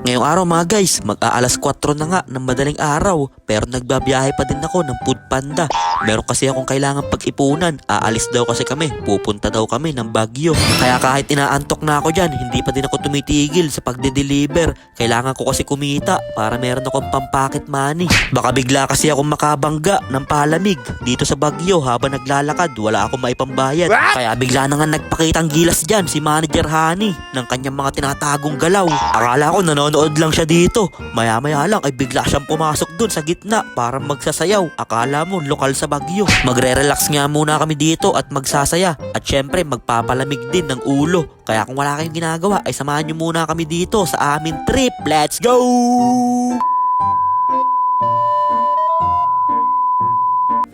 Ngayong araw mga guys, mag-aalas 4 na nga ng madaling araw, pero nagbabiyahe pa din ako ng Food Panda. Meron kasi akong kailangan pag-ipunan, aalis daw kasi kami, pupunta daw kami ng Baguio. Kaya kahit inaantok na ako dyan, hindi pa din ako tumitigil sa pagde-deliver. Kailangan ko kasi kumita para meron akong pampacket money. Baka bigla kasi akong makabangga ng palamig dito sa Baguio habang naglalakad, wala akong maipambayad. Kaya bigla na nga nagpakitang gilas dyan si Manager Honey ng kanyang mga tinatagong galaw. Akala ko nanonood lang siya dito. Maya-maya lang ay bigla siyang pumasok dun sa gitna para magsasayaw. Akala mo lokal sa Baguio. Magre-relax nga muna kami dito at magsasaya. At syempre magpapalamig din ng ulo. Kaya kung wala kayong ginagawa ay samahan nyo muna kami dito sa aming trip. Let's go!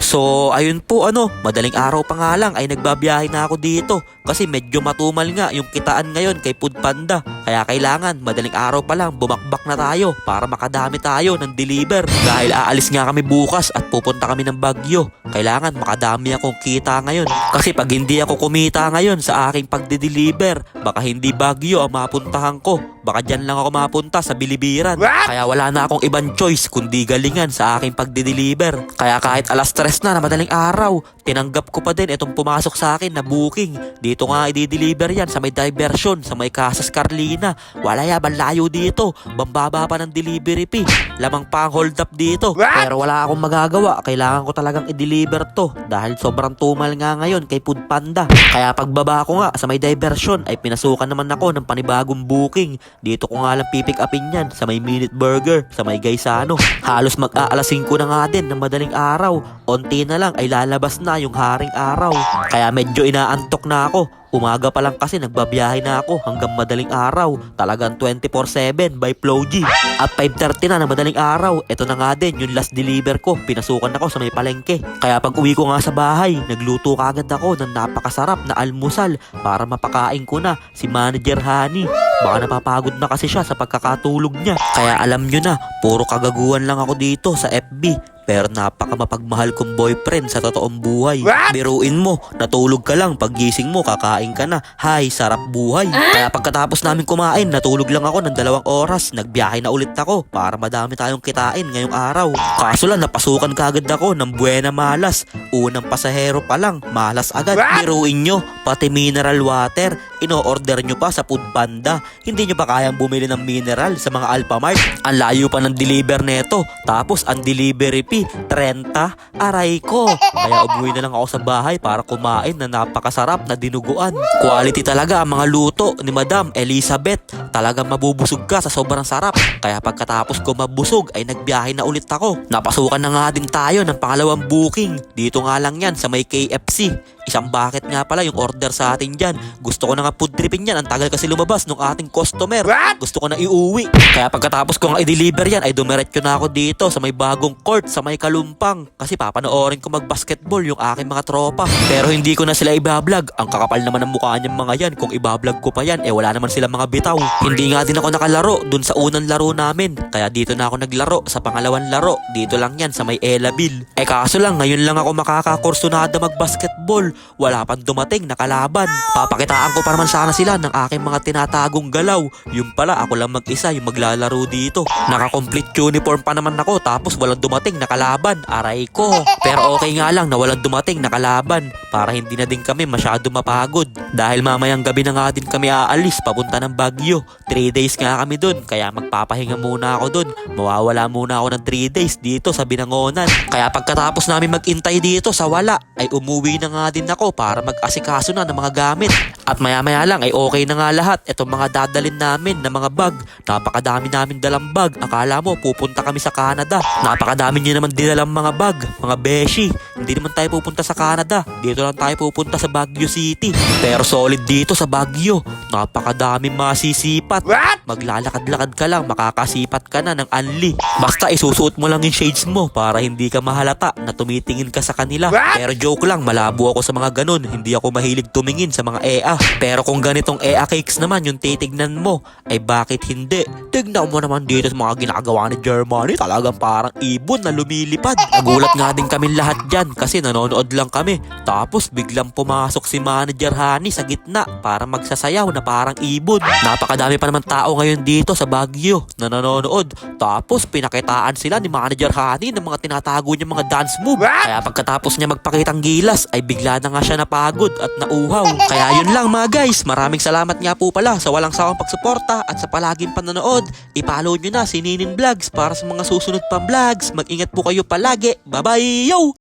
So, ayun po madaling araw pa nga lang ay nagbabiyahe na ako dito kasi medyo matumal nga yung kitaan ngayon kay Food Panda. Kaya kailangan madaling araw pa lang bumakbak na tayo para makadami tayo ng deliver. Dahil aalis nga kami bukas at pupunta kami ng Baguio. Kailangan makadami akong kita ngayon. Kasi pag hindi ako kumita ngayon sa aking pagde-deliver, baka hindi Baguio ang mapuntahan ko. Baka dyan lang ako mapunta sa Bilibiran. Kaya wala na akong ibang choice kundi galingan sa aking pagde-deliver. Kaya kahit alas 3 na madaling araw, tinanggap ko pa din itong pumasok sa akin na booking. Dito nga i-deliver yan sa may diversion, sa may Casas Carlina. Wala yaman layo dito. Bambaba pa ng delivery fee. Lamang pa ang hold up dito. Pero wala akong magagawa. Kailangan ko talagang i-deliver to. Dahil sobrang tumal nga ngayon kay Food Panda. Kaya pagbaba ko nga sa may diversion ay pinasukan naman ako ng panibagong booking. Dito ko nga lang pipick upin yan sa may Minute Burger, sa may Gaisano. Halos mag-aalas 5 na nga din ng madaling araw. Onti na lang ay lalabas na yung haring araw. Kaya medyo inaantok na ako. Umaga pa lang kasi nagbabiyahe na ako hanggang madaling araw. Talagang 24/7 by Flow G. At 5:30 na ng madaling araw, ito na nga din yung last deliver ko. Pinasukan ako sa may palengke. Kaya pag uwi ko nga sa bahay, nagluto kagad ako ng napakasarap na almusal para mapakain ko na si Manager Honey. Baka napapagod na kasi siya sa pagkakatulog niya. Kaya alam nyo na, puro kagaguhan lang ako dito sa FB. Pero napaka mapagmahal kong boyfriend sa totoong buhay. Biruin mo, natulog ka lang, paggising mo, kakain ka na. Hay, sarap buhay. Kaya pagkatapos namin kumain, natulog lang ako ng 2 oras. Nagbiyahe na ulit ako para madami tayong kitain ngayong araw. Kaso lang, napasukan kagad ako ng Buena Malas. Unang pasahero pa lang, malas agad. Biruin nyo, pati mineral water, ino-order nyo pa sa Food Panda. Hindi nyo pa kayang bumili ng mineral sa mga Alphamart. Ang layo pa ng deliver neto. Tapos ang delivery fee 30, aray ko. Kaya umuwi na lang ako sa bahay para kumain na napakasarap na dinuguan. Quality talaga ang mga luto ni Madam Elizabeth. Talagang mabubusog ka sa sobrang sarap. Kaya pagkatapos ko mabusog ay nagbiyahe na ulit ako. Napasukan na nga din tayo ng pangalawang booking. Dito nga lang yan sa may KFC. Isang bucket nga pala yung order sa atin dyan. Gusto ko na nga food tripin yan. Ang tagal kasi lumabas nung ating customer. Gusto ko na iuwi. Kaya pagkatapos ko nga i-deliver yan ay dumiretso na ako dito sa may bagong court sa may Kalumpang. Kasi papanoorin ko mag-basketball yung aking mga tropa. Pero hindi ko na sila ibablog. Ang kakapal naman ng mukha niyang mga yan. Kung ibablog ko pa yan, wala naman silang mga bitaw. Hindi nga din ako nakalaro dun sa unang laro namin. Kaya dito na ako naglaro sa pangalawang laro. Dito lang yan sa may Elabil. Kaso lang, ngayon lang ako makakakursunada mag-basketball. Wala pang dumating na kalaban. Papakitaan ko pa naman sana sila ng aking mga tinatagong galaw. Yung pala ako lang mag-isa yung maglalaro dito. Naka-complete uniform pa naman ako tapos walang dumating na kalaban. Aray ko. Pero okay nga lang na walang dumating na kalaban para hindi na din kami masyado mapagod. Dahil mamayang gabi na nga din kami aalis papunta ng Baguio. 3 days nga kami dun. Kaya magpapahinga muna ako dun. Mawawala muna ako ng 3 days dito sa Binangonan. Kaya pagkatapos namin mag-intay dito sa wala ay umuwi na nga din ako para mag-asikaso na ng mga gamit. At maya-maya lang ay okay na nga lahat. Itong mga dadalin namin na mga bag. Napakadami namin dalang bag. Akala mo pupunta kami sa Canada. Napakadami nyo naman dinalang mga bag. Mga beshi. Hindi naman tayo pupunta sa Canada. Dito lang tayo pupunta sa Baguio City. Pero solid dito sa Baguio. Napakadaming masisipat. Maglalakad-lakad ka lang, makakasipat ka na ng anli. Basta isusuot mo lang yung shades mo para hindi ka mahalata na tumitingin ka sa kanila. Pero joke lang, malabo ako sa mga ganun. Hindi ako mahilig tumingin sa mga EA. Pero kung ganitong EA cakes naman yung titignan mo, ay bakit hindi? Tignan mo naman dito sa mga ginagawa ni Germany. Talagang parang ibon na lumilipad. Nagulat nga din kami lahat dyan kasiyahan kasi nanonood lang kami. Tapos biglang pumasok si Manager Honey sa gitna para magsasayaw na parang ibon. Napakadami pa naman tao ngayon dito sa Baguio na nanonood. Tapos pinakitaan sila ni Manager Honey ng mga tinatago niya mga dance move. Kaya pagkatapos niya magpakitang gilas ay bigla na nga siya napagod at nauhaw. Kaya yun lang mga guys, maraming salamat nga po pala sa walang sawang pagsuporta at sa palaging panonood. I-follow nyo na si Ninin Vlogs para sa mga susunod pang vlogs. Mag-ingat po kayo palagi. Bye bye yo!